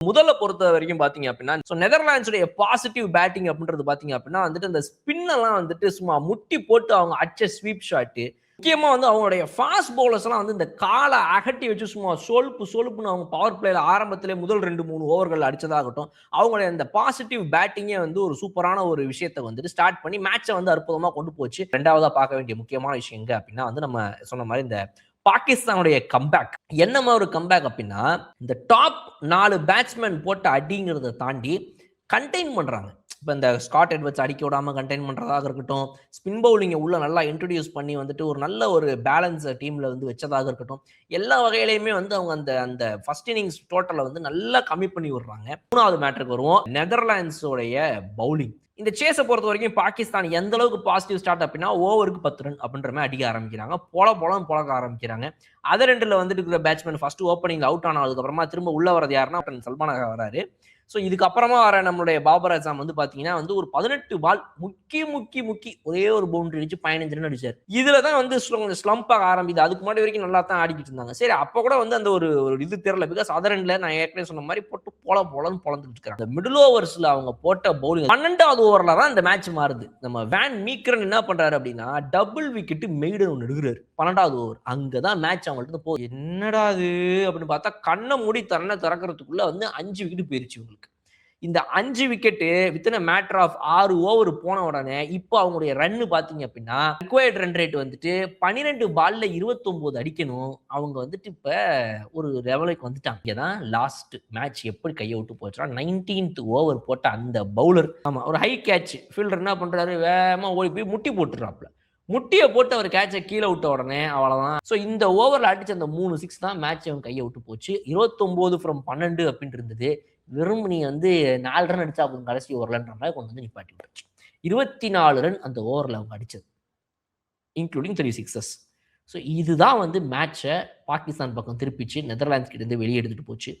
முதல்ல பொறுத்த வரைக்கும் பாத்தீங்க அப்படின்னா நெதர்லாண்ட்ஸுடைய பாசிட்டிவ் பேட்டிங் அப்படின்றது பாத்தீங்க அப்படின்னா வந்துட்டு இந்த ஸ்பின் எல்லாம் வந்துட்டு சும்மா முட்டி போட்டு அவங்க அடிச்ச ஸ்வீப் ஷாட். முக்கியமா வந்து அவங்களுடைய ஃபாஸ்ட் பவுலர்ஸ் எல்லாம் வந்து இந்த காலை அகட்டி வச்சு சும்மா சொலுப்புன்னு அவங்க பவர் பிளேல ஆரம்பத்திலே முதல் 2-3 ஓவர்கள் அடிச்சதாகட்டும், அவங்களுடைய அந்த பாசிட்டிவ் பேட்டிங்கே வந்து ஒரு சூப்பரான ஒரு விஷயத்தை வந்துட்டு ஸ்டார்ட் பண்ணி மேட்சை வந்து அற்புதமா கொண்டு போச்சு. ரெண்டாவதா பார்க்க வேண்டிய முக்கியமான விஷயம் எங்க அப்படின்னா வந்து நம்ம சொன்ன மாதிரி இந்த பாகிஸ்தானுடைய கம்பேக். என்னமா ஒரு கம்பேக் அப்படின்னா, இந்த டாப் 4 பேட்ஸ்மேன் போட்ட அடிங்கிறத தாண்டி கண்டெயின் பண்றாங்க. இப்ப இந்த ஸ்காட் எட்வர்ட்ஸ் அடிக்க விடாம கண்டெயின் பண்றதாக இருக்கட்டும், ஸ்பின் பவுலிங்க உள்ள நல்லா இன்ட்ரோடியூஸ் பண்ணி வந்துட்டு ஒரு நல்ல ஒரு பேலன்ஸ் டீம்ல வந்து வச்சதாக இருக்கட்டும், எல்லா வகையிலயுமே வந்து அவங்க அந்த அந்த ஃபர்ஸ்ட் இன்னிங்ஸ் டோட்டல வந்து நல்லா கம்மி பண்ணி விடுறாங்க. 3வது மேட்டருக்கு வருவோம். நெதர்லாண்ட்ஸோடைய பவுலிங். இந்த சேஸை பொறுத்த வரைக்கும் பாகிஸ்தான் எந்த அளவுக்கு பாசிட்டிவ் ஸ்டார்ட் அப்படின்னா ஓவருக்கு 10 ரன் அப்படின்ற மாதிரி அடிக்க ஆரம்பிக்கிறாங்க. பொலம் பொழக்க ஆரம்பிக்கிறாங்க. அதர் எண்டில் வந்துட்டு இருக்கிற பேட்ஸ்மேன் ஃபர்ஸ்ட் ஓப்பனிங் அவுட் ஆனதுக்கு அப்புறமா திரும்ப உள்ள வரது யாருன்னா சல்மான் வராரு. ஸோ இதுக்கப்புறமா வர நம்மளுடைய பாபர் அசாம் வந்து பார்த்தீங்கன்னா வந்து ஒரு 18 பால் முக்கி ஒரே ஒரு பவுண்டரி அடிச்சு 15 ரன் அடிச்சார். இதுல தான் வந்து ஸ்லம்ப் ஆக ஆரம்பிது. அதுக்கு முன்னாடி வரைக்கும் நல்லா தான் ஆடிக்கிட்டு இருந்தாங்க. சரி அப்போ கூட வந்து அந்த ஒரு இது தெரியல. பிகாஸ் அதர் எண்ட்ல நான் ஏற்கனவே சொன்ன மாதிரி போட்டு பொலன்னு பொழந்துட்டு இருக்காங்க. மிடில் ஓவர்ஸ்ல அவங்க போட்ட பவுலிங் 12வது ஓவர்ல தான் இந்த மேட்ச் மாறுது. நம்ம வேன் மீக்கரன் என்ன பண்றாரு அப்படின்னா டபுள் விக்கெட் மெய்டன் ஒன்று எடுக்கிறாரு 12வது ஓவர். அங்கதான் மேட்ச் அவங்கள்ட்ட போ என்னடா அது அப்படின்னு பார்த்தா கண்ணை மூடி தன்னை திறக்கிறதுக்குள்ள வந்து 5 விக்கெட் போயிருச்சு உங்களுக்கு. இந்த 5 wicket within a matter of 6 over போன உடனே இப்போ அவங்களுடைய ரன் பாத்தீங்க அப்படின்னா ரிக்வயர்ட் ரன் ரேட் வந்துட்டு 12 பால்ல 29 அடிக்கணும். அவங்க வந்துட்டு இப்ப ஒரு லெவலுக்கு வந்துட்டாங்க. இங்கதான் லாஸ்ட் மேட்ச் எப்படி கையை விட்டு போச்சுன்னா 19th ஓவர் போட்ட அந்த பவுலர் ஆமா ஒரு ஹை கேட்ச் ஃபீல்டர் என்ன பண்றாரு வேகமா ஓடி போய் முட்டி போட்டுறாப்ல. முட்டியை போட்டு அவர் கேட்சை கீழே விட்ட உடனே அவ்வளவுதான். ஸோ இந்த ஓவரில் அடிச்ச அந்த 3 6 தான் மேட்ச் அவன் கையை விட்டு போச்சு. 29 ஃப்ரம் 12 அப்படின்னு இருந்தது. வெறும் நீ வந்து 4 ரன் அடிச்சா அவங்க கடைசி ஓவர்லன்ற மாதிரி கொண்டு வந்து நிப்பாட்டி விட்டுருச்சு. 24 ரன் அந்த ஓவரில் அவங்க அடிச்சது, இன்க்ளூடிங் 3 சிக்ஸஸ். ஸோ இதுதான் வந்து மேட்சை பாகிஸ்தான் பக்கம் திருப்பிச்சு நெதர்லாண்ட்ஸ் கிட்ட இருந்து வெளியே எடுத்துட்டு போச்சு.